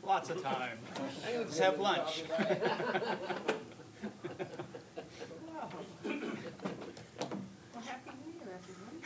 Lots of time. Let's have lunch. Well, Happy New Year, everyone.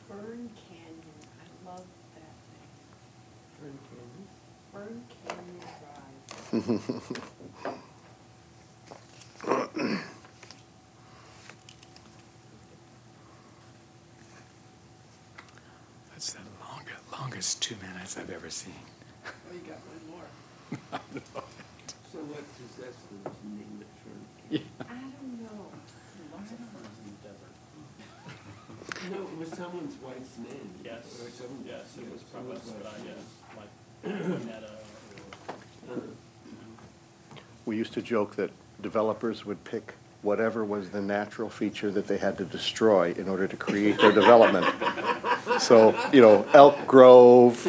Fern Canyon, I love that name. Fern Canyon Drive. That's the longest 2 minutes I've ever seen. Oh, you got one more. So what possessed them to name it Fern Canyon? I don't know. Lots of ferns in the desert. No, it was someone's wife's name. Yes, Or someone- yes, it was probably, someone's but I, wife's name. like, Netta or. We used to joke that developers would pick whatever was the natural feature that they had to destroy in order to create their development. So, you know, Elk Grove,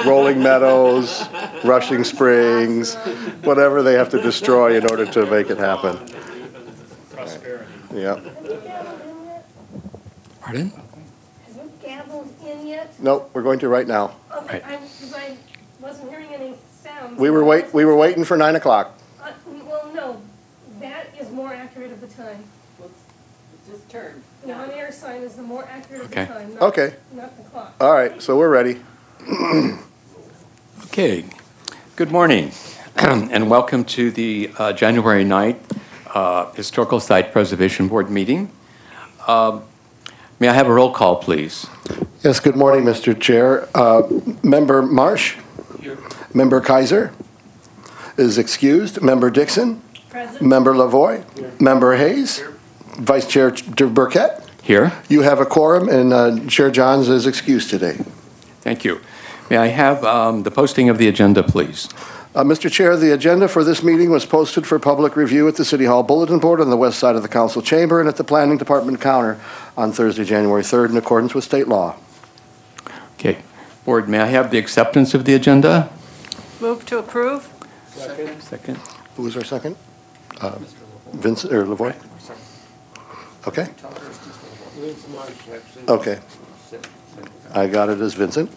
Rolling Meadows, Rushing Springs, whatever they have to destroy in order to make it happen. Prosperity. Yeah. Pardon? Have you gavelled in yet? Nope, we're going to right now. Okay, Right. because I wasn't hearing any sounds. We were waiting for 9 o'clock. Well, no, that is more accurate of the time. It's his turn. The on-air sign is the more accurate of the Okay. time, not, Okay. not the clock. All right, so we're ready. Okay. Good morning, and welcome to the January 9th Historical Site Preservation Board meeting. May I have a roll call, please? Yes, good morning, Mr. Chair. Member Marsh? Here. Member Kaiser is excused. Member Dixon? Present? Member Lavoy? Member Hayes? Vice Chair Burkett? Here. You have a quorum, and Chair Johns is excused today. Thank you. May I have the posting of the agenda, please? Mr. Chair, the agenda for this meeting was posted for public review at the City Hall Bulletin Board on the west side of the Council Chamber and at the Planning Department counter on Thursday, January 3rd, in accordance with state law. Okay. Board, may I have the acceptance of the agenda? Move to approve? Second. Who was our second? Vincent, or Lavoy? Okay, Vince Marsh, actually. okay. I got it as Vincent.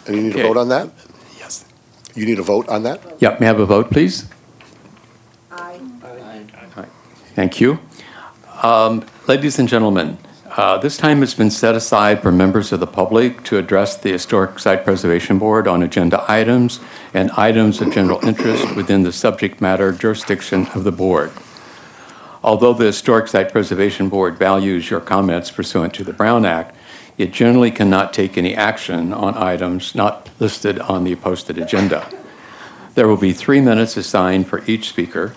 And you need to Okay. vote on that? Yes. You need a vote on that? Yep, may I have a vote, please? Aye. Thank you. Ladies and gentlemen, this time has been set aside for members of the public to address the Historic Site Preservation Board on agenda items and items of general interest within the subject matter jurisdiction of the board. Although the Historic Site Preservation Board values your comments pursuant to the Brown Act, it generally cannot take any action on items not listed on the posted agenda. There will be 3 minutes assigned for each speaker.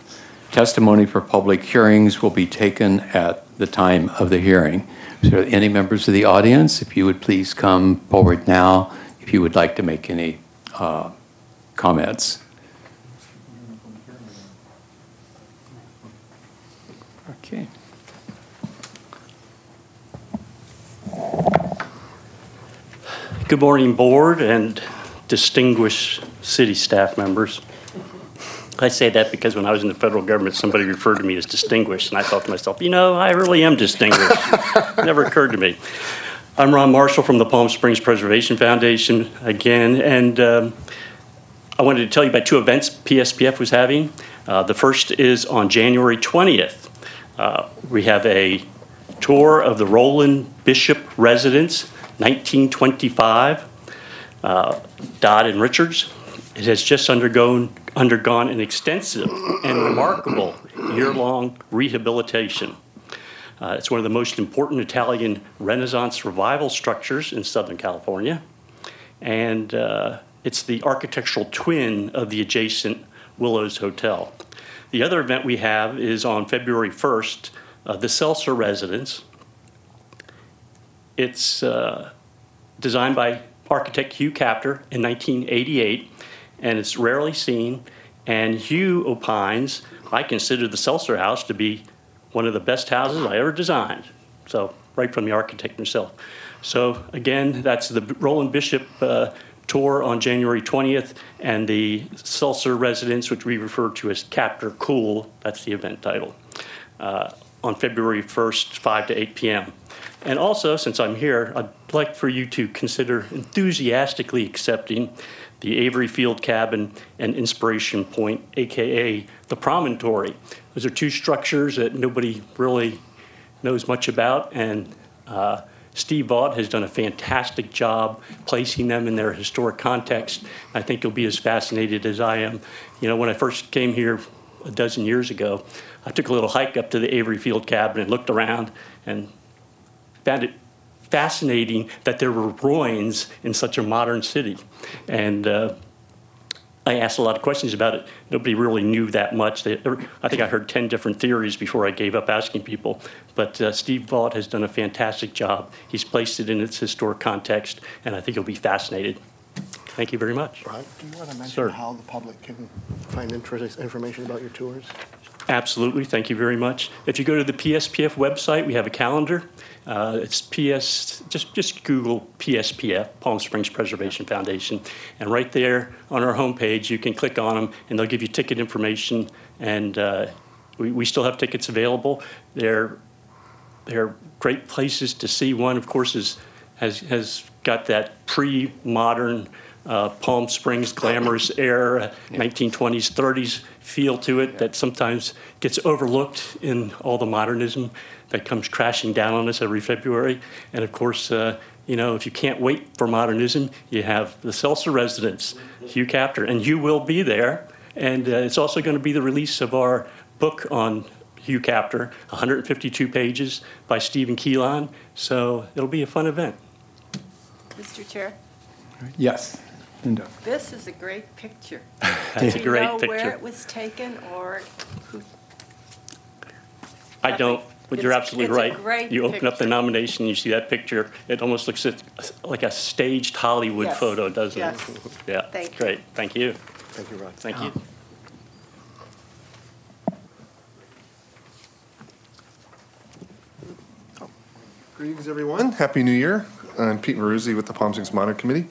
Testimony for public hearings will be taken at the time of the hearing. So any members of the audience, if you would please come forward now if you would like to make any comments. Okay. Good morning, board and distinguished city staff members. I say that because when I was in the federal government, somebody referred to me as distinguished, and I thought to myself, you know, I really am distinguished. It never occurred to me. I'm Ron Marshall from the Palm Springs Preservation Foundation again, and I wanted to tell you about 2 events PSPF was having. The first is on January 20th. We have a tour of the Roland Bishop residence, 1925, Dodd and Richards. It has just undergone an extensive and remarkable year-long rehabilitation. It's one of the most important Italian Renaissance revival structures in Southern California. And it's the architectural twin of the adjacent Willows Hotel. The other event we have is on February 1st, the Seltzer Residence. It's designed by architect Hugh Captor in 1988, and it's rarely seen. And Hugh opines, I consider the Seltzer House to be one of the best houses I ever designed. So, right from the architect himself. So, again, that's the Roland Bishop tour on January 20th, and the Seltzer Residence, which we refer to as Captor Cool, that's the event title, on February 1st, 5 to 8 p.m. And also, since I'm here, I'd like for you to consider enthusiastically accepting the Avery Field Cabin and Inspiration Point, AKA the Promontory. Those are two structures that nobody really knows much about, and Steve Vaught has done a fantastic job placing them in their historic context. I think you'll be as fascinated as I am. You know, when I first came here a dozen years ago, I took a little hike up to the Avery Field Cabin and looked around and found it fascinating that there were ruins in such a modern city. And I asked a lot of questions about it. Nobody really knew that much. I think I heard 10 different theories before I gave up asking people. But Steve Vaught has done a fantastic job. He's placed it in its historic context, and I think you'll be fascinated. Thank you very much. Rod, do you want to mention Sir. how the public can find information about your tours? Absolutely. Thank you very much. If you go to the PSPF website, we have a calendar. It's just Google PSPF, Palm Springs Preservation Foundation. And right there on our homepage, you can click on them, and they'll give you ticket information. And we still have tickets available. They're great places to see. One, of course, has got that pre-modern Palm Springs glamorous era, 1920s, 30s feel to it that sometimes gets overlooked in all the modernism that comes crashing down on us every February. And of course, you know, if you can't wait for modernism, you have the Seltzer Residence, Hugh Captor, and you will be there. And it's also going to be the release of our book on Hugh Captor, 152 pages by Stephen Keelan. So it'll be a fun event. Mr. Chair, Yes. Linda. this is a great picture. That's a great Do you know where picture. it was taken or who? I don't, but you're It's- absolutely it's a right. great You open up the picture. nomination, you see that picture, it almost looks like a staged Hollywood Yes, photo, doesn't it? yes. Yeah, Thank you. great. Thank you. Thank you, Rod. Thank you. Greetings, everyone. Happy New Year. I'm Pete Maruzzi with the Palm Springs Modern Committee.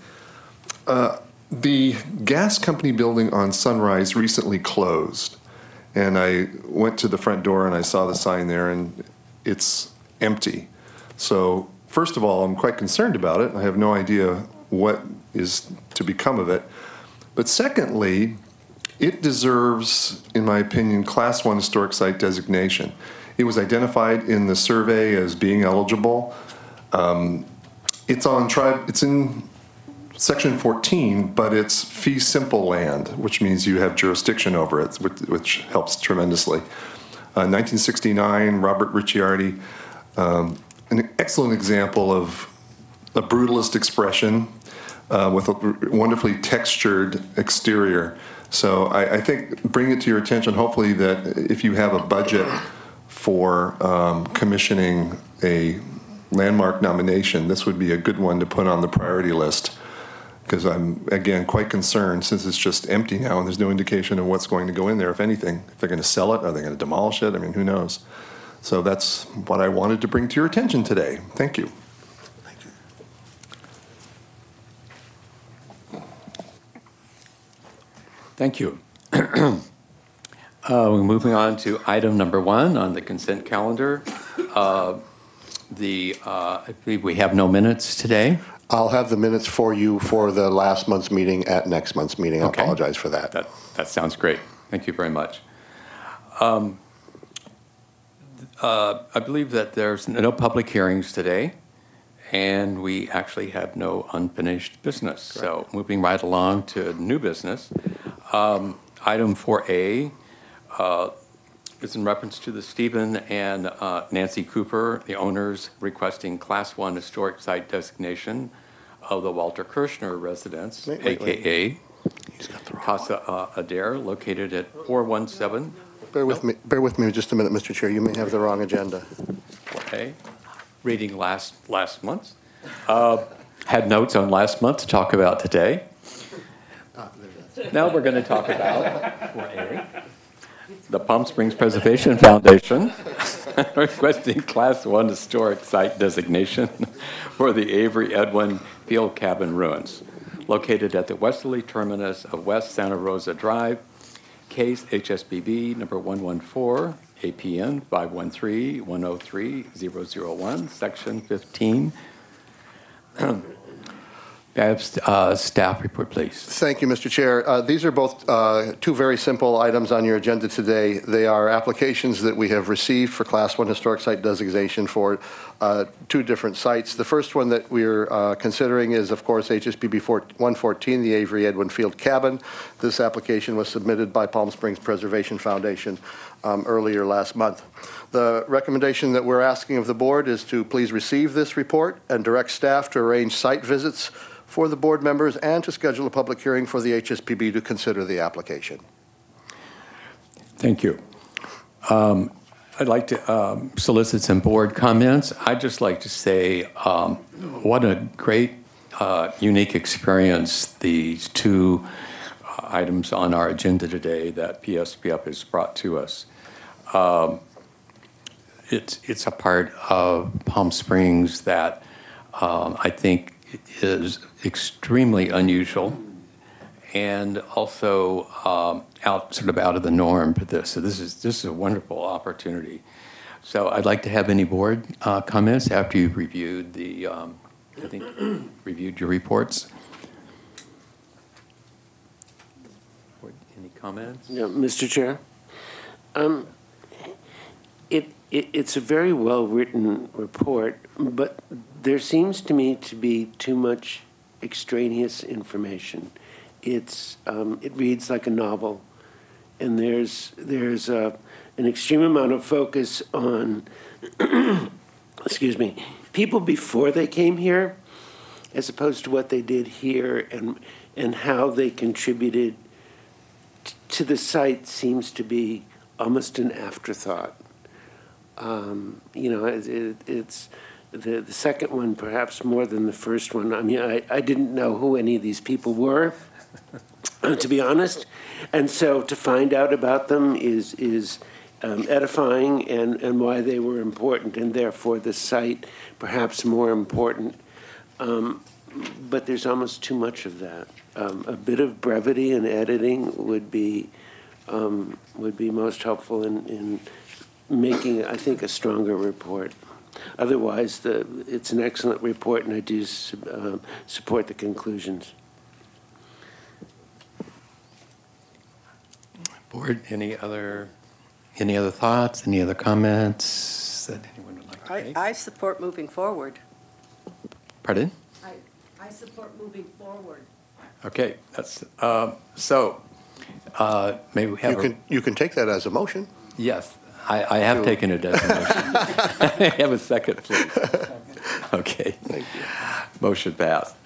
The gas company building on Sunrise recently closed, and I went to the front door and I saw the sign there, and it's empty. So, first of all, I'm quite concerned about it. I have no idea what is to become of it. But secondly, it deserves, in my opinion, Class 1 historic site designation. It was identified in the survey as being eligible. It's in Section 14, but it's fee simple land, which means you have jurisdiction over it, which helps tremendously. 1969, Robert Ricciardi, an excellent example of a brutalist expression with a wonderfully textured exterior. So I think bring it to your attention, hopefully, that if you have a budget for commissioning a landmark nomination, this would be a good one to put on the priority list. Because I'm, again, quite concerned since it's just empty now and there's no indication of what's going to go in there, if anything. If they're going to sell it, are they going to demolish it? I mean, who knows? So that's what I wanted to bring to your attention today. Thank you. Thank you. We're moving on to item number 1 on the consent calendar. I believe we have no minutes today. I'll have the minutes for you for the last month's meeting at next month's meeting. I Okay. apologize for that. That sounds great. Thank you very much. I believe that there's no public hearings today, and we actually have no unfinished business. So moving right along to new business. Item 4A, is in reference to the Stephen and Nancy Cooper, the owners requesting Class 1 historic site designation of the Walter Kirshner residence, Wait. AKA Casa Adair, located at 417. Bear with me just a minute, Mr. Chair. You may have the wrong agenda. Okay, reading last month's. Had notes on last month to talk about today. Now we're going to talk about 4A, the Palm Springs Preservation Foundation requesting Class 1 historic site designation for the Avery Edwin Field Cabin ruins, located at the westerly terminus of West Santa Rosa Drive, case HSBB number 114, APN 513-103-001, section 15. Staff report, please. Thank you, Mr. Chair. These are both two very simple items on your agenda today. They are applications that we have received for Class 1 historic site designation for two different sites. The first one that we're considering is, of course, HSBB 114, the Avery Edwin Field Cabin. This application was submitted by Palm Springs Preservation Foundation earlier last month. The recommendation that we're asking of the board is to please receive this report and direct staff to arrange site visits for the board members and to schedule a public hearing for the HSPB to consider the application. Thank you. I'd like to solicit some board comments. I'd just like to say what a great, unique experience these two items on our agenda today that PSPF has brought to us. It's a part of Palm Springs that I think is extremely unusual and also sort of out of the norm for this. So this is a wonderful opportunity. So I'd like to have any board comments after you've reviewed the, I think, reviewed your reports. Any comments? Yeah, Mr. Chair. It's a very well-written report, but there seems to me to be too much extraneous information. It reads like a novel, and there's an extreme amount of focus on, excuse me, people before they came here, as opposed to what they did here and how they contributed to the site seems to be almost an afterthought. It's the second one perhaps more than the first one. I mean, I didn't know who any of these people were, to be honest, and so to find out about them is edifying and why they were important, and therefore the site perhaps more important. But there's almost too much of that. A bit of brevity and editing would be most helpful in making, I think, a stronger report. Otherwise, it's an excellent report, and I do support the conclusions. Board, any other thoughts, any other comments that anyone would like to make? I support moving forward. Pardon? I support moving forward. Okay, that's, maybe we have You can take that as a motion. yes, I have taken it as a motion. Have a second, please. Okay. Thank you. Motion passed.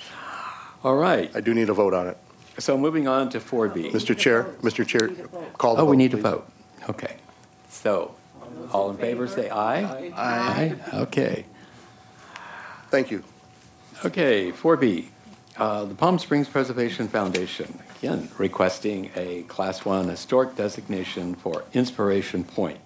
All right, I do need a vote on it. so moving on to 4B. Mr. Chair, call the Oh, vote, we need to please. vote. Okay. So, all in favor, say aye. Aye. Okay. Thank you. Okay, 4B, the Palm Springs Preservation Foundation, again, requesting a Class 1 historic designation for Inspiration Point,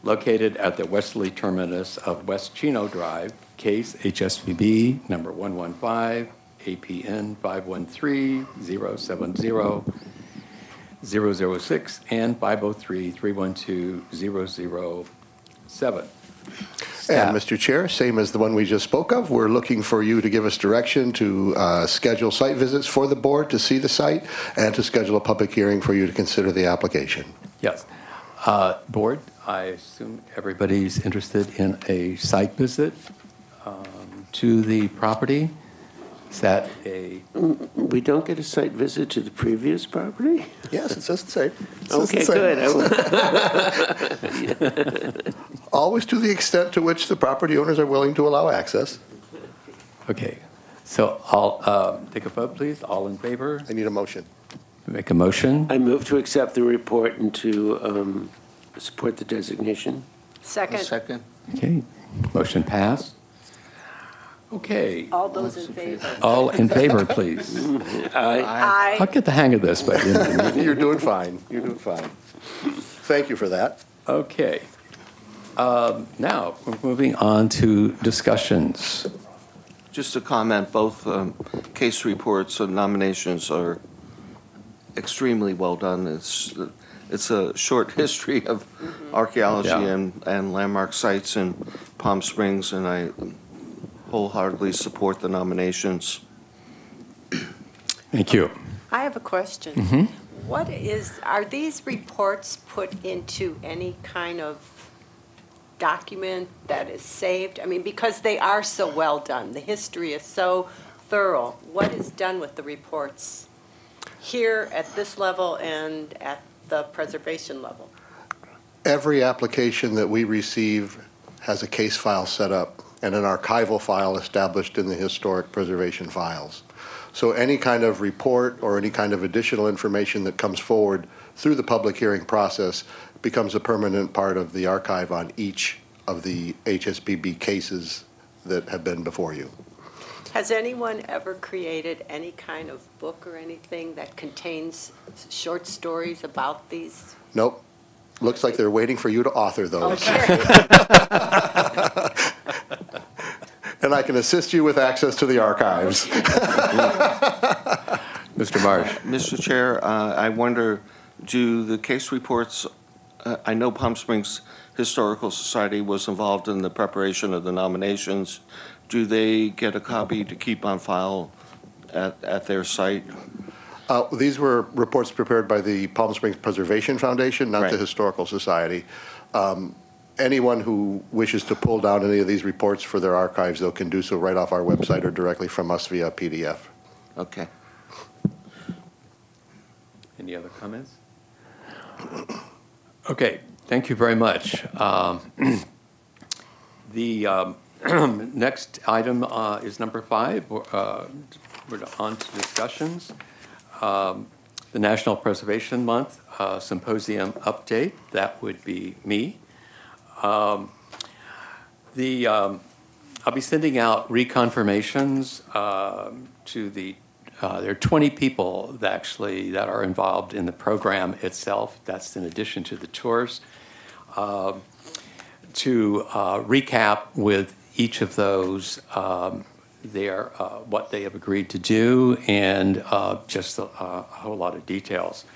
located at the westerly terminus of West Chino Drive, case HSBB number 115, APN 513-070-006, and 503-312-007. And Mr. Chair, same as the one we just spoke of, we're looking for you to give us direction to schedule site visits for the board to see the site and to schedule a public hearing for you to consider the application. Yes. Board, I assume everybody's interested in a site visit to the property. Is that a, We don't get a site visit to the previous property? Yes, it says the same. It says Okay, the same. good. Always to the extent to which the property owners are willing to allow access. okay. So I'll take a vote, please. All in favor? I need a motion. Make a motion. I move to accept the report and to support the designation. Second. Second. Okay, motion passed. Okay, All those in favor? all in favor, please. Aye. I'll Aye. get the hang of this by the end of the meeting. You're doing fine. You're doing fine. Thank you for that. Okay. Now, we're moving on to discussions. Just to comment, both case reports and nominations are extremely well done. It's a short history of archaeology Yeah. and landmark sites in Palm Springs, and I wholeheartedly support the nominations. Thank you. I have a question. Mm-hmm. Are these reports put into any kind of document that is saved? I mean, because they are so well done, the history is so thorough. What is done with the reports here at this level and at the preservation level? Every application that we receive has a case file set up and an archival file established in the historic preservation files. So any kind of report or any kind of additional information that comes forward through the public hearing process becomes a permanent part of the archive on each of the HSPB cases that have been before you. Has anyone ever created any kind of book or anything that contains short stories about these? Nope. Looks like they're waiting for you to author those. Okay. And I can assist you with access to the archives. Mr. Marsh. Mr. Chair, I wonder, do the case reports, I know Palm Springs Historical Society was involved in the preparation of the nominations. Do they get a copy to keep on file at their site? These were reports prepared by the Palm Springs Preservation Foundation, not the Right. Historical Society. Anyone who wishes to pull down any of these reports for their archives, they can do so right off our website or directly from us via PDF. Okay. Any other comments? Okay, thank you very much. The next item is number 5. We're on to discussions. The National Preservation Month Symposium update, that would be me. I'll be sending out reconfirmations to the, there are 20 people that are involved in the program itself. That's in addition to the tours. To recap with each of those, what they have agreed to do and just a whole lot of details.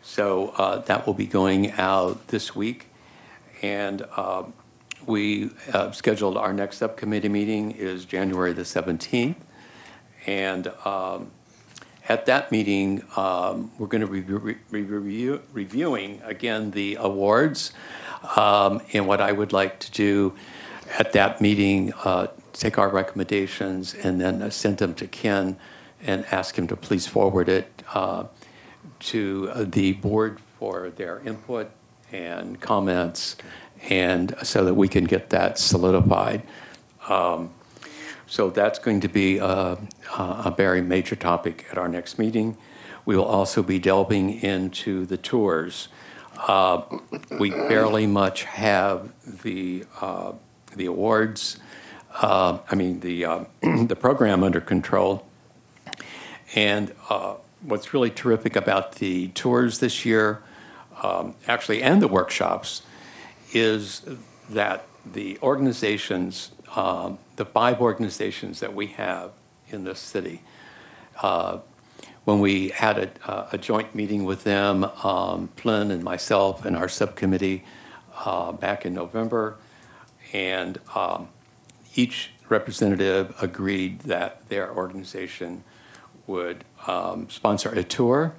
So that will be going out this week. And we scheduled our next subcommittee meeting is January the 17th. And at that meeting, we're going to be reviewing, again, the awards. And what I would like to do at that meeting, take our recommendations and then send them to Ken and ask him to please forward it to the board for their input and comments, and so that we can get that solidified. So that's going to be a very major topic at our next meeting. We will also be delving into the tours. We barely much have the awards, the program under control. And what's really terrific about the tours this year, and the workshops, is that the organizations, the 5 organizations that we have in this city, when we had a joint meeting with them, Flynn and myself and our subcommittee back in November, and each representative agreed that their organization would sponsor a tour.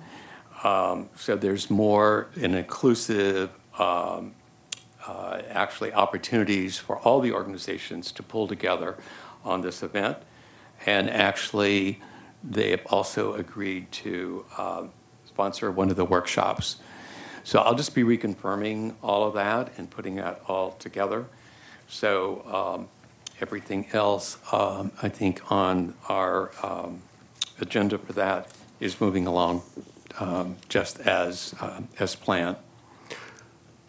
So there's more an inclusive, opportunities for all the organizations to pull together on this event. And actually, they have also agreed to sponsor one of the workshops. So I'll just be reconfirming all of that and putting that all together. So everything else, I think, on our agenda for that is moving along just as planned.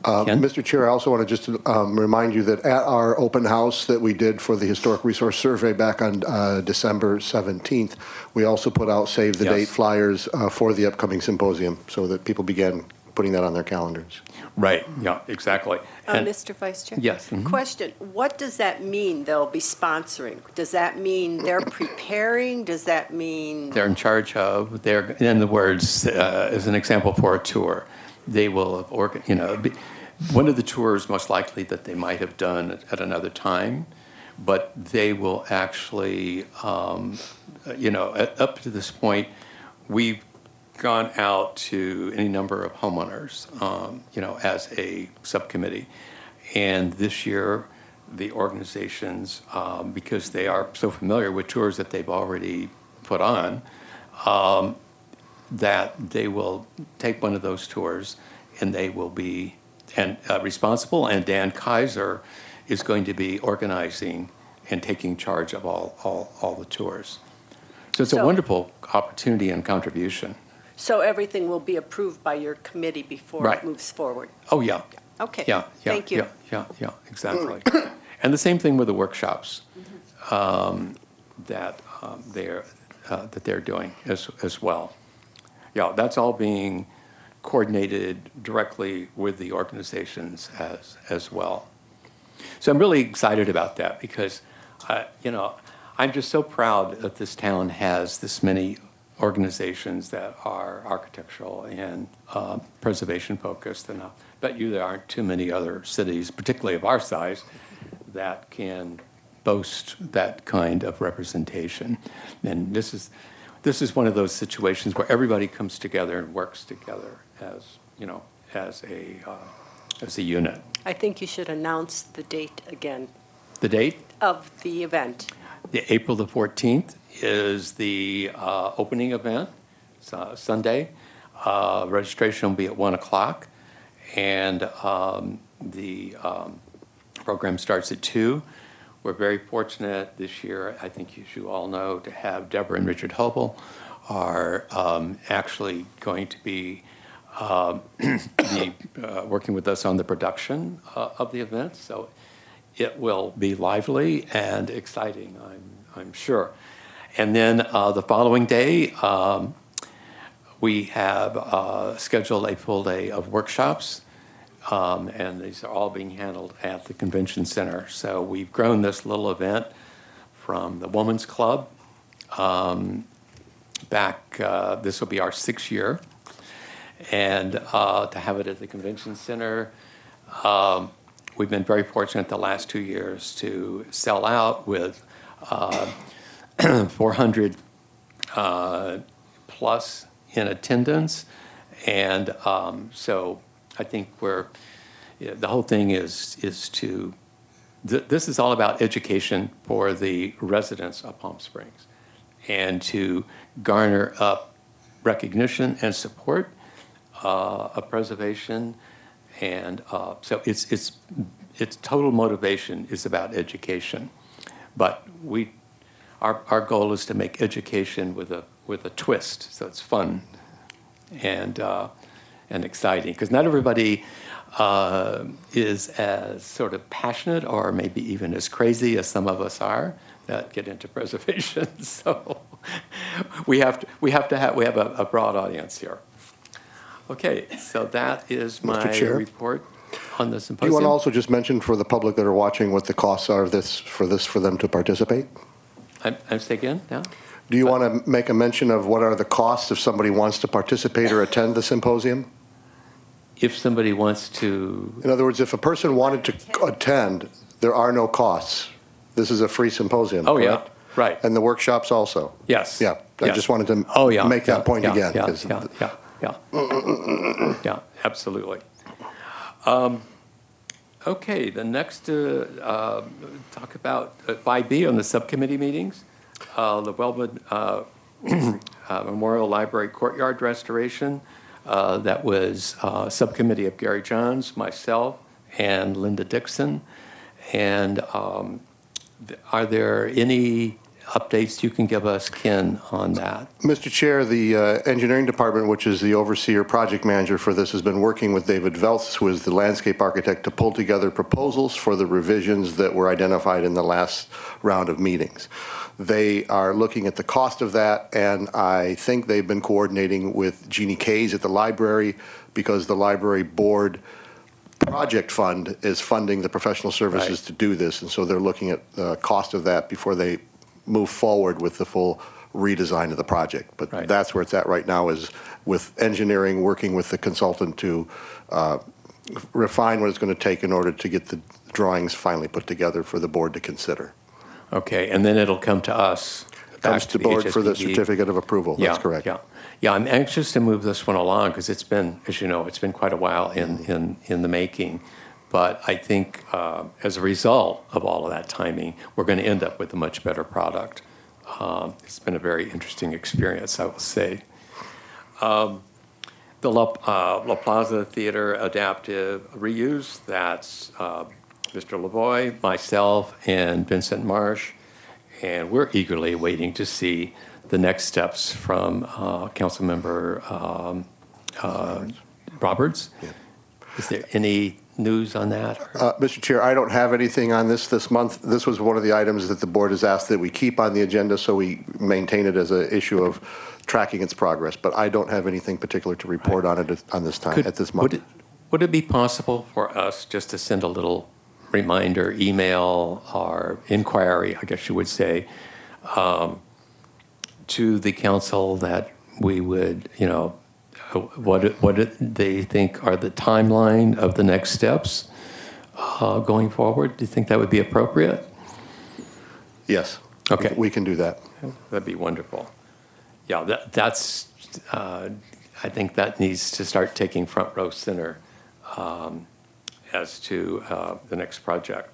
Ken? Mr. Chair, I also want to just remind you that at our open house that we did for the Historic Resource Survey back on December 17th, we also put out save the Yes. date flyers for the upcoming symposium so that people began putting that on their calendars. Right, yeah, exactly. And- Mr. Vice Chair? Yes. mhm. Question, what does that mean they'll be sponsoring? Does that mean they're preparing? Does that mean? They're in charge of, they're, in the words, as an example for a tour, they will, one of the tours most likely that they might have done at another time, but they will actually, up to this point, we've gone out to any number of homeowners, as a subcommittee. And this year, the organizations, because they are so familiar with tours that they've already put on, that they will take one of those tours and they will be responsible, and Dan Kaiser is going to be organizing and taking charge of all the tours. So it's a So- wonderful opportunity and contribution. So everything will be approved by your committee before Right. it moves forward? Oh, yeah. Okay. Yeah, yeah, Thank you. yeah, exactly. And the same thing with the workshops that they're doing as well. Yeah, that's all being coordinated directly with the organizations as well. So I'm really excited about that because, I'm just so proud that this town has this many organizations that are architectural and preservation focused, and I bet you there aren't too many other cities, particularly of our size, that can boast that kind of representation. And this is one of those situations where everybody comes together and works together as a unit. I think you should announce the date again The date? of the event. April the 14th is the opening event. It's Sunday. Registration will be at 1 o'clock, and the program starts at 2. We're very fortunate this year, I think as you all know, to have Deborah and Richard Hobel are actually going to be working with us on the production of the event. So it will be lively and exciting, I'm sure. And then the following day, we have scheduled a full day of workshops, and these are all being handled at the convention center. So we've grown this little event from the Women's Club back, this will be our 6th year, and to have it at the convention center. We've been very fortunate the last 2 years to sell out with 400 plus in attendance. And so I think the whole thing is to, this is all about education for the residents of Palm Springs and to garner up recognition and support of preservation. And so its total motivation is about education, but our goal is to make education with a twist, so it's fun and exciting. Because not everybody is as sort of passionate or maybe even as crazy as some of us are that get into preservation. So we have a broad audience here. Okay, so that is my Mr. Chair? report on the Do you symposium. want to also just mention for the public that are watching what the costs are for them to participate? I'm say again now? Do you want to make a mention of what are the costs if somebody wants to participate or attend the symposium? If somebody wants to, In other words, if a person wanted to attend, there are no costs. This is a free symposium. oh, yeah, correct? right, And the workshops also? yes. Yeah, I yes. just wanted to Oh, yeah, make that yeah, point yeah, again. Yeah, 'cause yeah, absolutely. Okay, the next, talk about 5B on the subcommittee meetings. The Wellwood Memorial Library Courtyard Restoration. That was a subcommittee of Gary Johns, myself, and Linda Dixon. And are there any updates you can give us, Ken, on that? Mr. Chair, the engineering department, which is the overseer project manager for this, has been working with David Veltz, who is the landscape architect, to pull together proposals for the revisions that were identified in the last round of meetings. They are looking at the cost of that, and I think they've been coordinating with Jeannie Kays at the library, because the library board project fund is funding the professional services to do this, and so they're looking at the cost of that before they move forward with the full redesign of the project. But that's where it's at right now, is with engineering working with the consultant to refine what it's going to take in order to get the drawings finally put together for the board to consider. Okay, and then it'll come to us. Comes to the board for the certificate of approval. That's correct. Yeah, I'm anxious to move this one along because it's been, as you know, it's been quite a while in the making. But I think as a result of all of that timing, we're going to end up with a much better product. It's been a very interesting experience, I will say. The La Plaza Theater Adaptive Reuse, that's Mr. Lavoie, myself, and Vincent Marsh. And we're eagerly waiting to see the next steps from Councilmember Roberts. Yeah. Is there any news on that? Mr. Chair, I don't have anything on this month. This was one of the items that the board has asked that we keep on the agenda, so we maintain it as an issue of tracking its progress. But I don't have anything particular to report on it at this month. Would it be possible for us just to send a little reminder, email, or inquiry, I guess you would say, to the council that we would, you know, what they think are the timeline of the next steps going forward? Do you think that would be appropriate? Yes. Okay. We can do that. That'd be wonderful. Yeah, that's, I think that needs to start taking front row center as to the next project.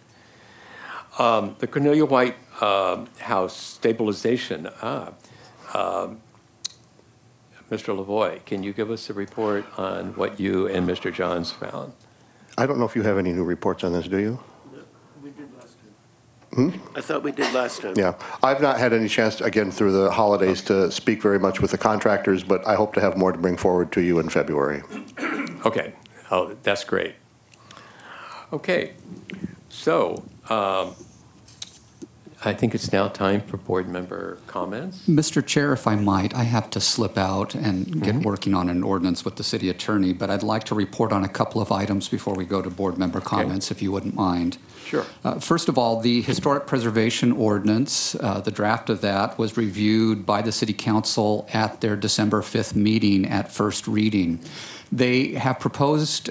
The Cornelia White House stabilization. Mr. Lavoie, can you give us a report on what you and Mr. Johns found? I don't know if you have any new reports on this, do you? We did last time. I thought we did last time. Yeah. I've not had any chance, again, through the holidays to speak very much with the contractors, but I hope to have more to bring forward to you in February. Okay. Oh, that's great. Okay. So, I think it's now time for board member comments. Mr. Chair, if I might, I have to slip out and get working on an ordinance with the city attorney, but I'd like to report on a couple of items before we go to board member comments, if you wouldn't mind. Sure. First of all, the Historic Preservation Ordinance, the draft of that was reviewed by the City Council at their December 5th meeting at first reading. They have proposed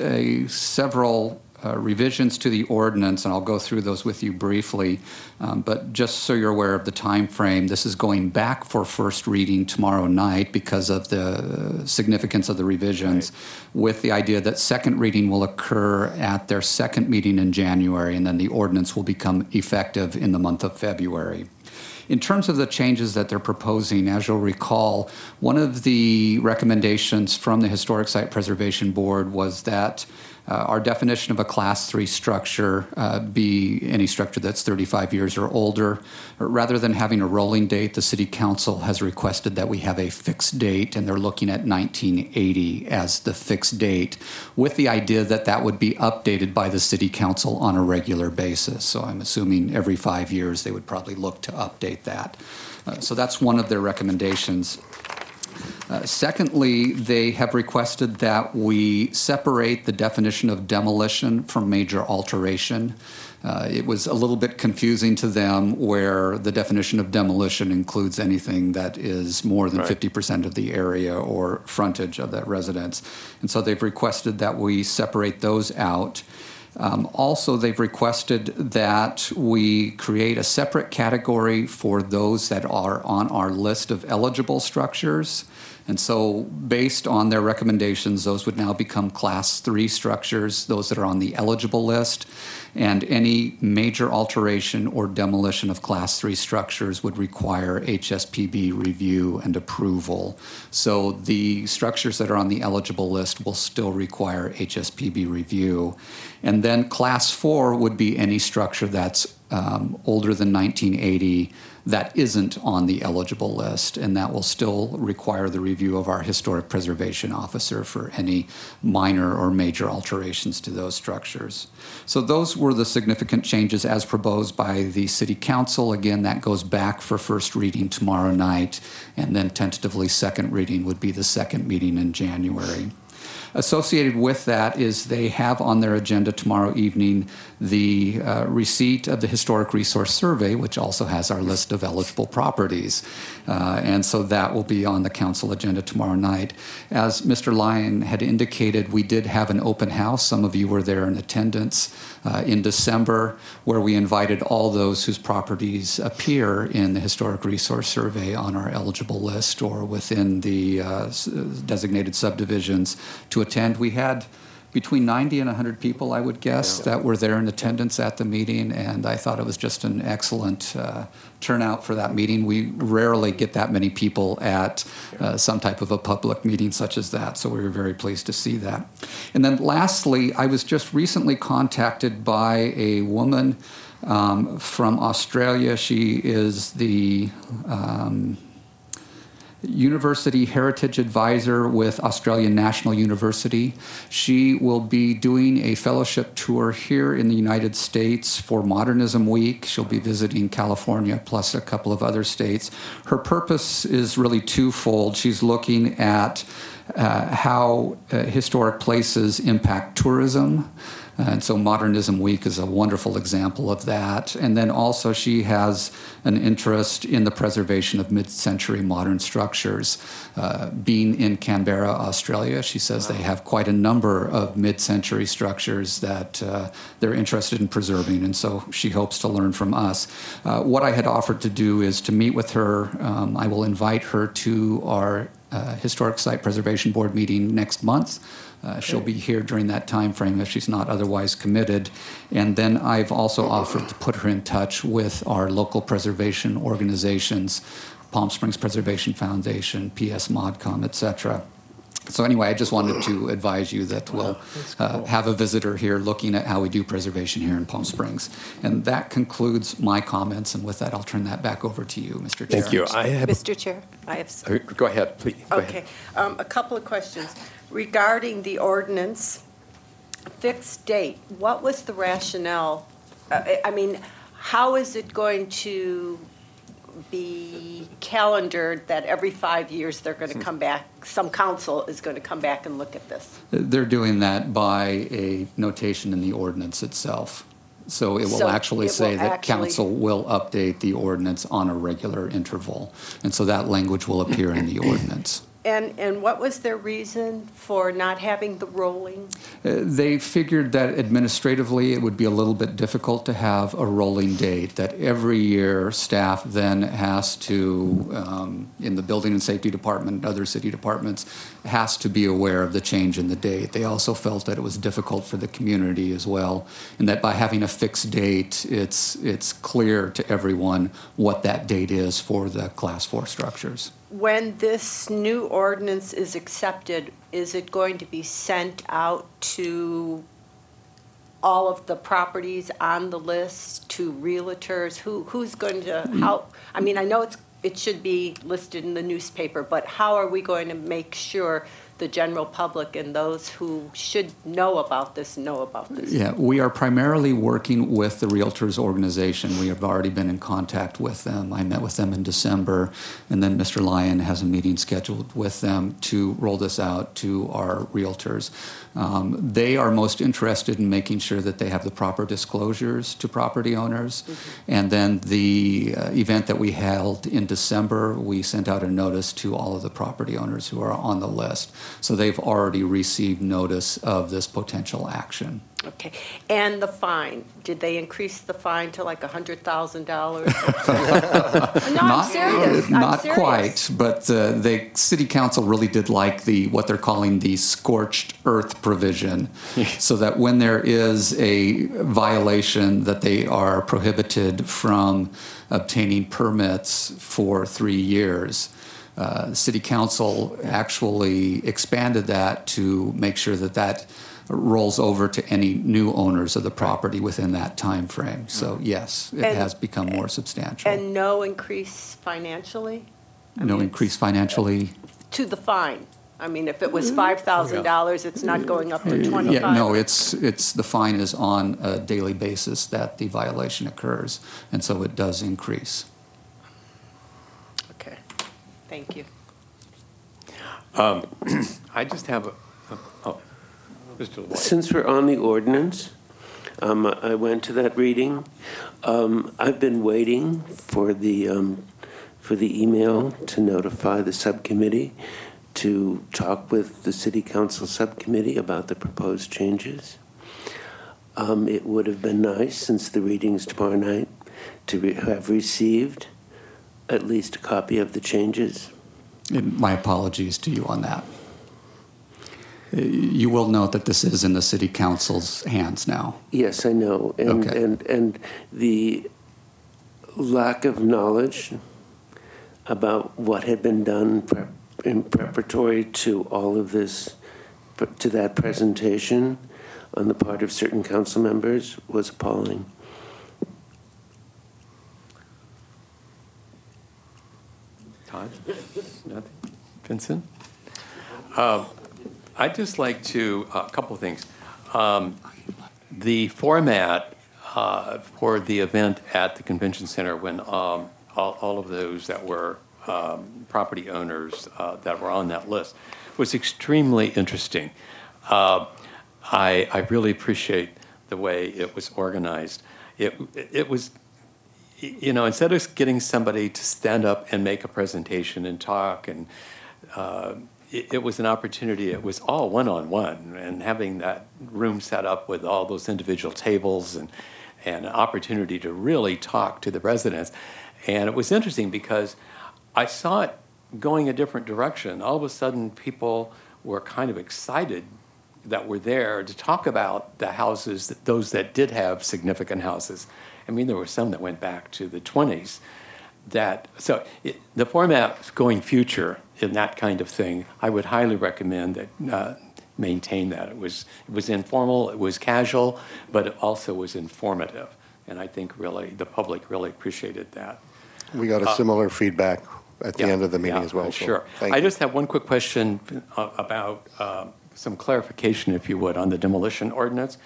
several revisions to the ordinance, and I'll go through those with you briefly. But just so you're aware of the time frame, this is going back for first reading tomorrow night because of the significance of the revisions, with the idea that second reading will occur at their second meeting in January, and then the ordinance will become effective in the month of February. In terms of the changes that they're proposing, as you'll recall, one of the recommendations from the Historic Site Preservation Board was that our definition of a Class 3 structure be any structure that's 35 years or older. Rather than having a rolling date, the City Council has requested that we have a fixed date, and they're looking at 1980 as the fixed date, with the idea that that would be updated by the City Council on a regular basis. So I'm assuming every 5 years they would probably look to update that. So that's one of their recommendations. Secondly, they have requested that we separate the definition of demolition from major alteration. It was a little bit confusing to them where the definition of demolition includes anything that is more than 50% of the area or frontage of that residence. And so they've requested that we separate those out. Also, they've requested that we create a separate category for those that are on our list of eligible structures. And so based on their recommendations, those would now become Class 3 structures, those that are on the eligible list. And any major alteration or demolition of Class 3 structures would require HSPB review and approval. So the structures that are on the eligible list will still require HSPB review. And then Class 4 would be any structure that's older than 1980 that isn't on the eligible list, and that will still require the review of our historic preservation officer for any minor or major alterations to those structures. So those were the significant changes as proposed by the City Council. Again, that goes back for first reading tomorrow night, and then tentatively second reading would be the second meeting in January. Associated with that is they have on their agenda tomorrow evening the receipt of the Historic Resource Survey, which also has our list of eligible properties. And so that will be on the council agenda tomorrow night. As Mr. Lyon had indicated, we did have an open house. Some of you were there in attendance in December, where we invited all those whose properties appear in the Historic Resource Survey on our eligible list or within the designated subdivisions to attend. We had between 90 and 100 people, I would guess, that were there in attendance at the meeting, and I thought it was just an excellent turnout for that meeting. We rarely get that many people at some type of a public meeting such as that, so we were very pleased to see that. And then lastly, I was just recently contacted by a woman from Australia. She is the University Heritage Advisor with Australian National University. She will be doing a fellowship tour here in the United States for Modernism Week. She'll be visiting California plus a couple of other states. Her purpose is really twofold. She's looking at how historic places impact tourism. And so Modernism Week is a wonderful example of that. And then also she has an interest in the preservation of mid-century modern structures. Being in Canberra, Australia, she says they have quite a number of mid-century structures that they're interested in preserving, and so she hopes to learn from us. What I had offered to do is to meet with her. I will invite her to our Historic Site Preservation Board meeting next month. She'll be here during that time frame if she's not otherwise committed. And then I've also offered to put her in touch with our local preservation organizations, Palm Springs Preservation Foundation, PS ModCom, et cetera. So anyway, I just wanted to advise you that we'll have a visitor here looking at how we do preservation here in Palm Springs. And that concludes my comments. And with that, I'll turn that back over to you, Mr. Chair. Thank you. Mr. Chair, I have. Go ahead, please. Go ahead. Okay, a couple of questions. Regarding the ordinance, fixed date, what was the rationale? I mean, how is it going to be calendared that every 5 years they're going to come back, some council is going to come back and look at this? They're doing that by a notation in the ordinance itself. So it will So actually it will say that actually- council will update the ordinance on a regular interval. And so that language will appear in the ordinance. And what was their reason for not having the rolling? They figured that administratively it would be a little bit difficult to have a rolling date, that every year staff then has to, in the building and safety department, other city departments, has to be aware of the change in the date. They also felt that it was difficult for the community as well, and that by having a fixed date, it's clear to everyone what that date is for the Class 4 structures. When this new ordinance is accepted, is it going to be sent out to all of the properties on the list, to realtors? Who's going to, how, I mean, I know it should be listed in the newspaper, but how are we going to make sure the general public and those who should know about this know about this? Yeah, we are primarily working with the Realtors organization. We have already been in contact with them. I met with them in December, and then Mr. Lyon has a meeting scheduled with them to roll this out to our realtors. They are most interested in making sure that they have the proper disclosures to property owners. And then the event that we held in December, we sent out a notice to all of the property owners who are on the list. So they've already received notice of this potential action. Okay, and the fine, did they increase the fine to like $100,000? No, I'm serious, Not quite, but the city council really did like what they're calling the scorched earth provision, so that when there is a violation, that they are prohibited from obtaining permits for 3 years. City council actually expanded that to make sure that rolls over to any new owners of the property within that time frame. So yes, it has become more substantial. And no increase financially? No increase financially? To the fine? I mean, if it was $5,000, it's not going up to $25,000? Yeah, no, the fine is on a daily basis that the violation occurs, and so it does increase. Okay, thank you. I just have Mr. Lloyd. Since we're on the ordinance, I went to that reading. I've been waiting for the email to notify the subcommittee to talk with the city council subcommittee about the proposed changes. It would have been nice, since the reading's tomorrow night, to have received at least a copy of the changes. My apologies to you on that. You will note that this is in the city council's hands now. Yes, I know. And, Okay. and the lack of knowledge about what had been done in preparatory to all of this, to that presentation on the part of certain council members was appalling. Todd? Nothing? Vincent? I'd just like to, a couple of things. The format for the event at the convention center, when all of those that were property owners that were on that list, was extremely interesting. I really appreciate the way it was organized. It was, you know, instead of getting somebody to stand up and make a presentation and talk, and it was an opportunity. It was all one-on-one, and having that room set up with all those individual tables and an opportunity to really talk to the residents. And it was interesting because I saw it going a different direction. All of a sudden, people were kind of excited that were there to talk about the houses, those that did have significant houses. I mean, there were some that went back to the 20s. The format going future in that kind of thing, I would highly recommend that maintain that. It was informal, it was casual, but it also was informative. And I think really the public really appreciated that. We got a similar feedback at the end of the meeting as well. So Sure. thank I you. just have one quick question about some clarification, if you would, on the demolition ordinance.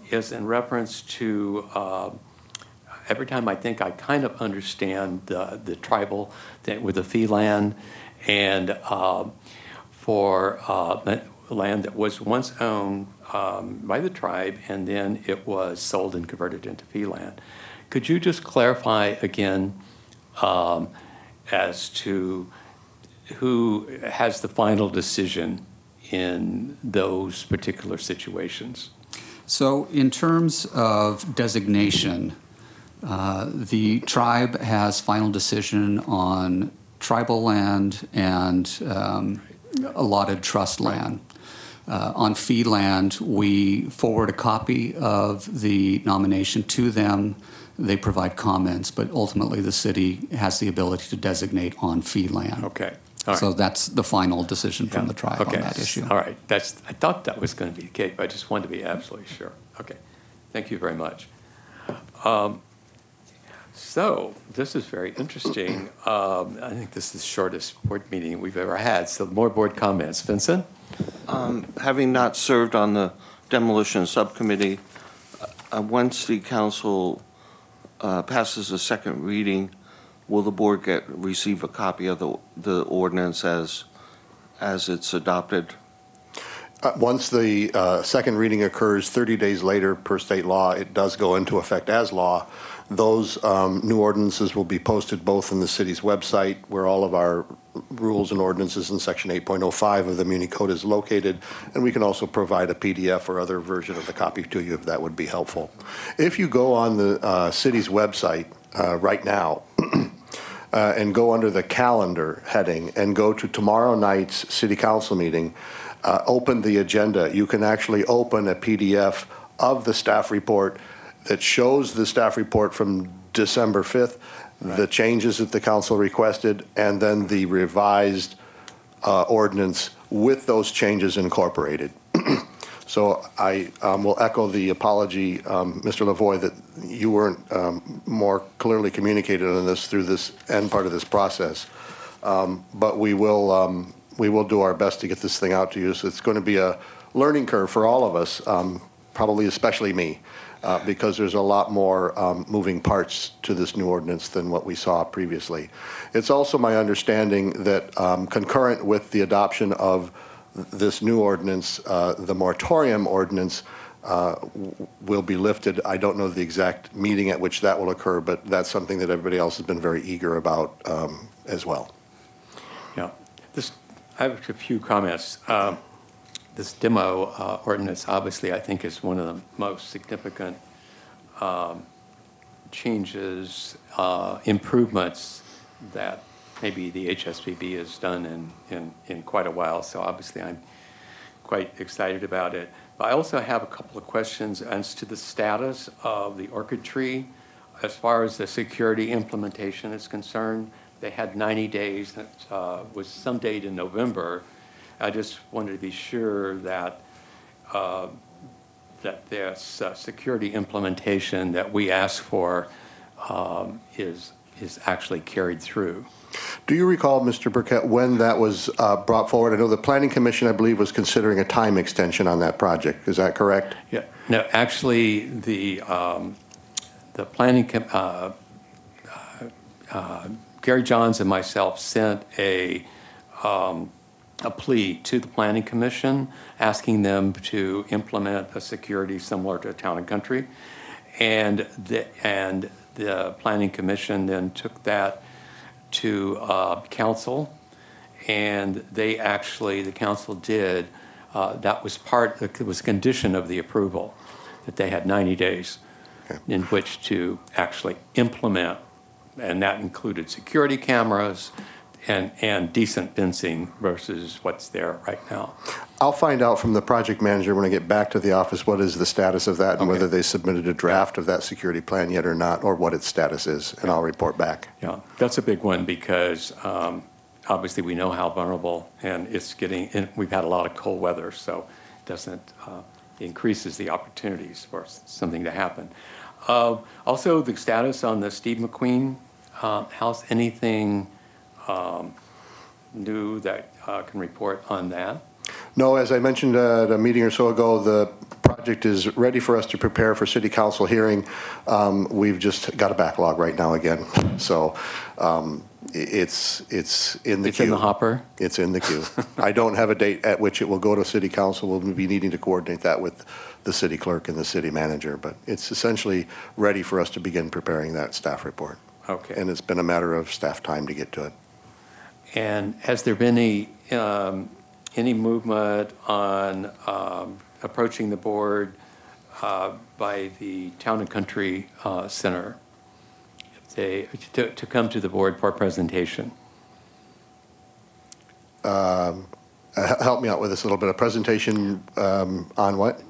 Is in reference to every time I think I kind of understand the tribal thing with the fee land, and for land that was once owned by the tribe, and then it was sold and converted into fee land. Could you just clarify again as to who has the final decision in those particular situations? So in terms of designation, the tribe has final decision on tribal land and allotted trust land. On fee land, we forward a copy of the nomination to them. They provide comments, but ultimately the city has the ability to designate on fee land. Okay. All right. So that's the final decision from the tribe on that issue. All right. I thought that was going to be the case, but I just wanted to be absolutely sure. Okay. Thank you very much. So this is very interesting. I think this is the shortest board meeting we've ever had. So more board comments. Vincent? Having not served on the demolition subcommittee, once the council passes a second reading, will the board receive a copy of the ordinance as it's adopted? Once the second reading occurs, 30 days later, per state law, it does go into effect as law. Those new ordinances will be posted both in the city's website, where all of our rules and ordinances in Section 8.05 of the Muni Code is located, and we can also provide a PDF or other version of the copy to you if that would be helpful. If you go on the city's website right now, and go under the calendar heading and go to tomorrow night's city council meeting, open the agenda, you can actually open a PDF of the staff report that shows the staff report from December 5th, the changes that the council requested, and then the revised ordinance with those changes incorporated. So I will echo the apology, Mr. Lavoie, that you weren't more clearly communicated on this through this end part of this process. But we will do our best to get this thing out to you. So it's going to be a learning curve for all of us, probably especially me, because there's a lot more moving parts to this new ordinance than what we saw previously. It's also my understanding that concurrent with the adoption of this new ordinance, the moratorium ordinance will be lifted. I don't know the exact meeting at which that will occur, but that's something that everybody else has been very eager about as well. Yeah, I have a few comments. This demo ordinance, obviously, I think is one of the most significant changes, improvements that maybe the HSPB has done in quite a while. So obviously, I'm quite excited about it. But I also have a couple of questions as to the status of the orchid tree. As far as the security implementation is concerned, they had 90 days. That was some date in November. I just wanted to be sure that that this security implementation that we asked for is actually carried through. Do you recall, Mr. Burkett, when that was brought forward? I know the Planning Commission, I believe, was considering a time extension on that project. Is that correct? Yeah. No, actually, the planning, Gary Johns and myself sent a plea to the Planning Commission asking them to implement a security similar to Town and Country, and the Planning Commission then took that to council, and they actually, the council did, that was it was a condition of the approval, that they had 90 days in which to actually implement, and that included security cameras and decent fencing versus what's there right now. I'll find out from the project manager when I get back to the office what is the status of that and whether they submitted a draft of that security plan yet or not, or what its status is, and I'll report back. Yeah, that's a big one because obviously we know how vulnerable, and it's getting, and we've had a lot of cold weather, so it doesn't, increases the opportunities for something to happen. Also, the status on the Steve McQueen house, anything new that can report on that? No, as I mentioned a meeting or so ago, the project is ready for us to prepare for city council hearing. We've just got a backlog right now again. So it's in the queue. It's in the hopper? It's in the queue. I don't have a date at which it will go to city council. We'll be needing to coordinate that with the city clerk and the city manager, but it's essentially ready for us to begin preparing that staff report. Okay. And it's been a matter of staff time to get to it. And has there been any movement on approaching the board by the Town and Country Center to come to the board for a presentation? Help me out with this a little bit. A presentation on what?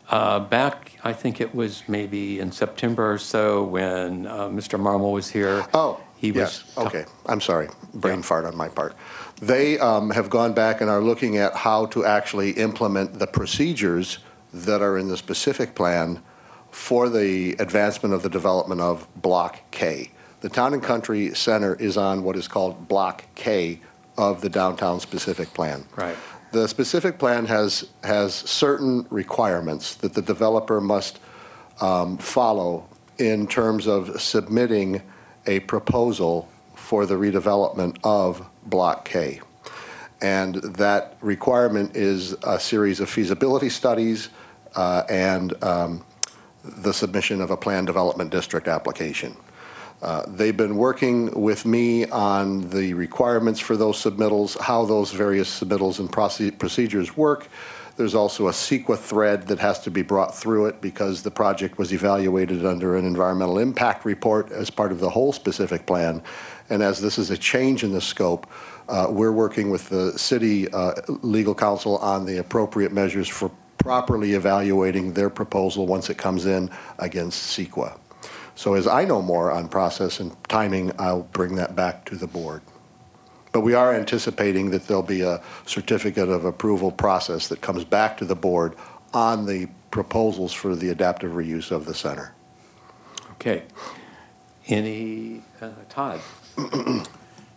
Back, I think it was maybe in September or so when Mr. Marmol was here. Oh, he yes. was. Okay. I'm sorry. Brain fart on my part. They have gone back and are looking at how to actually implement the procedures that are in the specific plan for the advancement of the development of Block K. The Town and Country Center is on what is called Block K of the downtown specific plan. Right. The specific plan has certain requirements that the developer must follow in terms of submitting a proposal for the redevelopment of Block K. And that requirement is a series of feasibility studies and the submission of a planned development district application. They've been working with me on the requirements for those submittals, how those various submittals and procedures work. There's also a CEQA thread that has to be brought through it because the project was evaluated under an environmental impact report as part of the whole specific plan. And as this is a change in the scope, we're working with the city legal counsel on the appropriate measures for properly evaluating their proposal once it comes in against CEQA. So as I know more on process and timing, I'll bring that back to the board. But we are anticipating that there'll be a certificate of approval process that comes back to the board on the proposals for the adaptive reuse of the center. Okay. Any, Todd?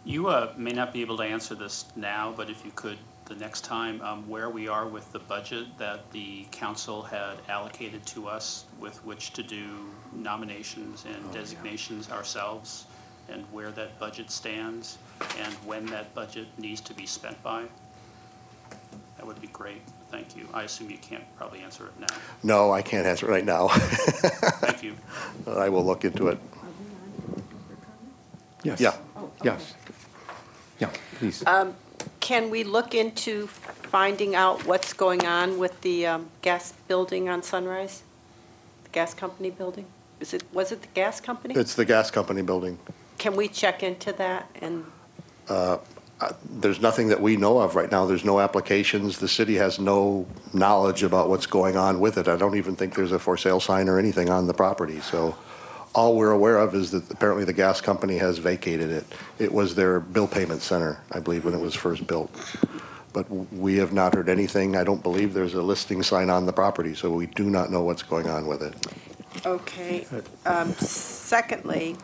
You may not be able to answer this now, but if you could, the next time, where we are with the budget that the council had allocated to us with which to do nominations and designations ourselves, and where that budget stands, and when that budget needs to be spent by? That would be great. Thank you. I assume you can't probably answer it now. No, I can't answer it right now. Thank you. I will look into it. Yes. Yeah. Yes. Yeah, please. Can we look into finding out what's going on with the gas building on Sunrise? The gas company building? Was it the gas company? It's the gas company building. Can we check into that? And There's nothing that we know of right now. There's no applications. The city has no knowledge about what's going on with it. I don't even think there's a for sale sign or anything on the property. So all we're aware of is that apparently the gas company has vacated it. It was their bill payment center, I believe, when it was first built. But we have not heard anything. I don't believe there's a listing sign on the property, so we do not know what's going on with it. okay. Secondly,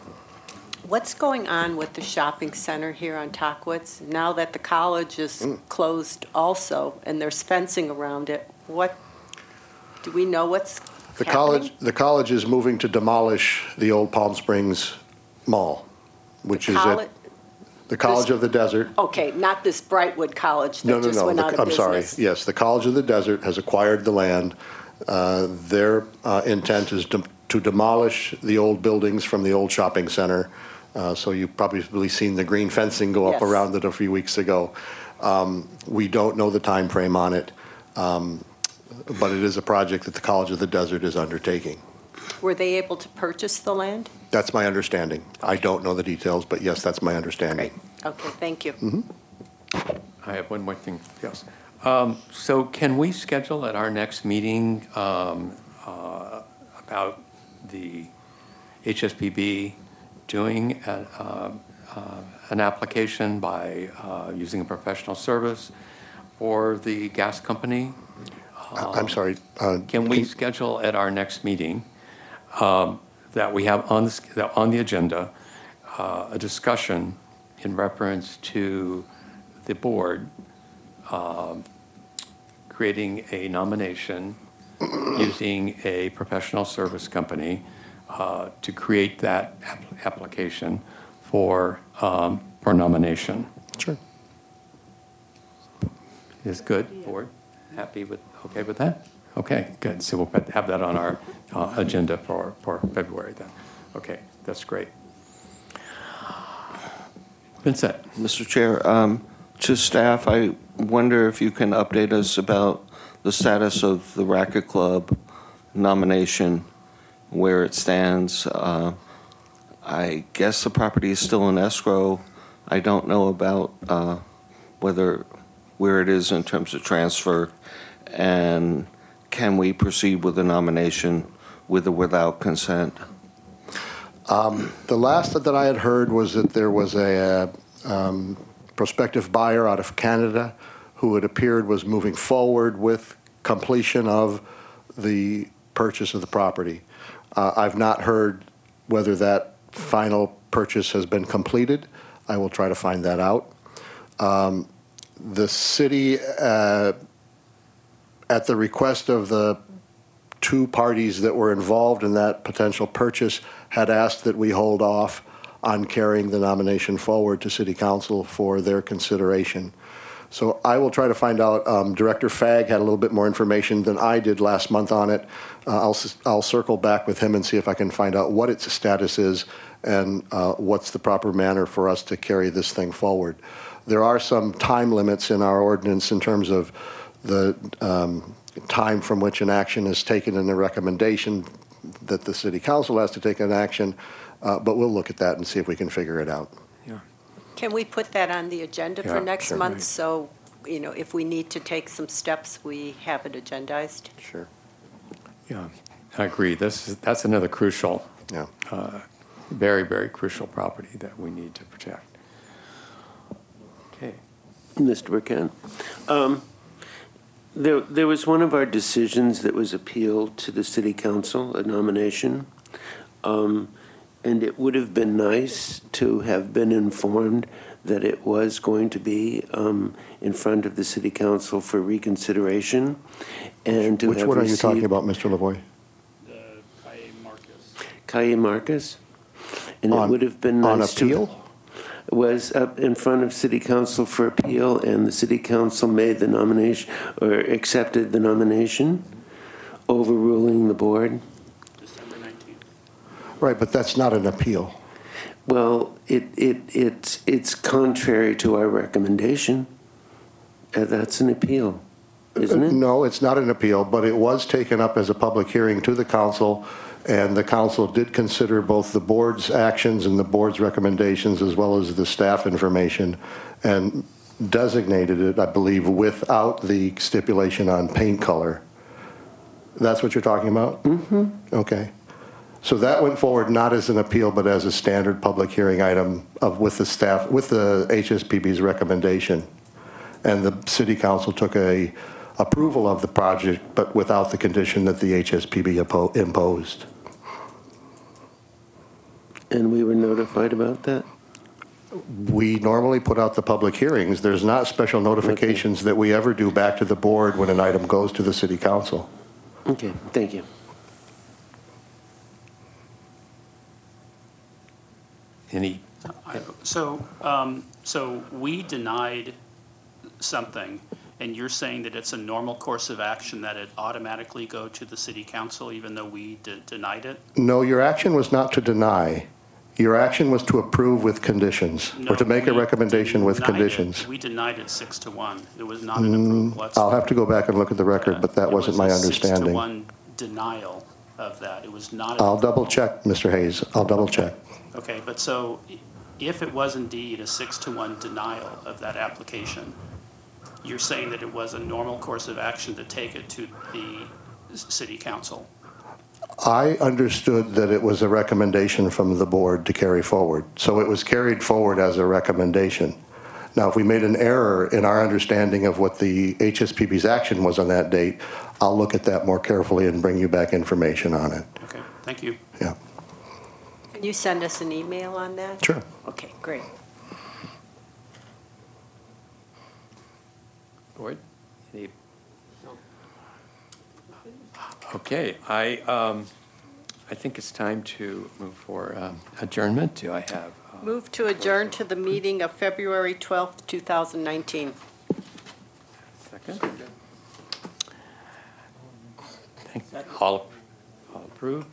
what's going on with the shopping center here on Tockwitz? Now that the college is closed also and there's fencing around it, what, do we know what's happening? The college is moving to demolish the old Palm Springs Mall, which is at the College of the Desert. Okay, not this Brightwood College that just went out of I'm sorry. business. Yes, the College of the Desert has acquired the land. Their intent is to demolish the old buildings from the old shopping center. So you've probably seen the green fencing go up Yes. around it a few weeks ago. We don't know the time frame on it, but it is a project that the College of the Desert is undertaking. Were they able to purchase the land? That's my understanding. I don't know the details, but yes, that's my understanding. Great. Okay, thank you. I have one more thing, yes. So can we schedule at our next meeting about the HSPB doing an application by using a professional service or the gas company? I'm sorry. Can we schedule at our next meeting that we have on the agenda a discussion in reference to the board creating a nomination using a professional service company to create that application for nomination? Sure. Is good, board? Okay with that? Okay, good. So we'll have that on our agenda for February then. Okay, that's great. Vincent. Mr. Chair, to staff, I wonder if you can update us about the status of the Racquet Club nomination, where it stands. I guess the property is still in escrow. I don't know about where it is in terms of transfer, and can we proceed with the nomination with or without consent? The last that I had heard was that there was a prospective buyer out of Canada who it appeared was moving forward with completion of the purchase of the property. I've not heard whether that final purchase has been completed. I will try to find that out. The city, at the request of the two parties that were involved in that potential purchase, had asked that we hold off on carrying the nomination forward to City Council for their consideration. So I will try to find out. Director Fagg had a little bit more information than I did last month on it. I'll circle back with him and see if I can find out what its status is and what's the proper manner for us to carry this thing forward. There are some time limits in our ordinance in terms of the time from which an action is taken and a recommendation that the city council has to take an action, but we'll look at that and see if we can figure it out. Can we put that on the agenda for Yeah, next sure. month? So, you know, if we need to take some steps, we have it agendized? Sure. Yeah, I agree. That's another crucial, Yeah. very, very crucial property that we need to protect. Okay. Mr. Burkett. There was one of our decisions that was appealed to the city council, a nomination. And it would have been nice to have been informed that it was going to be in front of the city council for reconsideration and to Which have one are you talking received- about, Mr. Lavoy? Calle Marcus. And it On- would have been on nice to. appeal? Was up in front of city council for appeal, and the city council made the nomination, or accepted the nomination, overruling the board. December 19th. Right, but that's not an appeal. Well, it's contrary to our recommendation. That's an appeal, isn't it? No, it's not an appeal, but it was taken up as a public hearing to the council, and the council did consider both the board's actions and the board's recommendations as well as the staff information and designated it, I believe, without the stipulation on paint color. That's what you're talking about? Mm-hmm. Okay. So that went forward not as an appeal, but as a standard public hearing item with the staff, with the HSPB's recommendation. And the city council took a approval of the project, but without the condition that the HSPB imposed. And we were notified about that? We normally put out the public hearings. There's not special notifications that we ever do back to the board when an item goes to the city council. Okay, thank you. Any, So we denied something, and you're saying that it's a normal course of action that it automatically go to the city council even though we denied it? No, your action was not to deny. Your action was to approve with conditions, or to make a No, we recommendation with denied it. conditions. We denied it 6-1. It was not an approval. Let's- I'll have to go back and look at the record, but that wasn't my It was a understanding. 6-1 denial of that. It was not. I'll double check, Mr. Hayes. I'll double check. Okay, but so if it was indeed a 6-1 denial of that application, you're saying that it was a normal course of action to take it to the city council? I understood that it was a recommendation from the board to carry forward. So it was carried forward as a recommendation. Now, if we made an error in our understanding of what the HSPB's action was on that date, I'll look at that more carefully and bring you back information on it. Okay, thank you. Yeah, Can you send us an email on that? sure. Okay, great. Board? Okay, I think it's time to move for adjournment. Do I have? Move to adjourn to the meeting of February 12th, 2019. Second? All approved?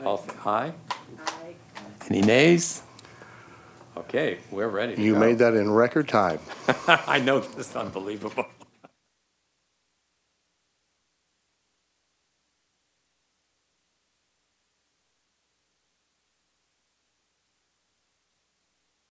All say aye? Any nays? Okay, we're ready to You go. made that in record time. I know, this is unbelievable.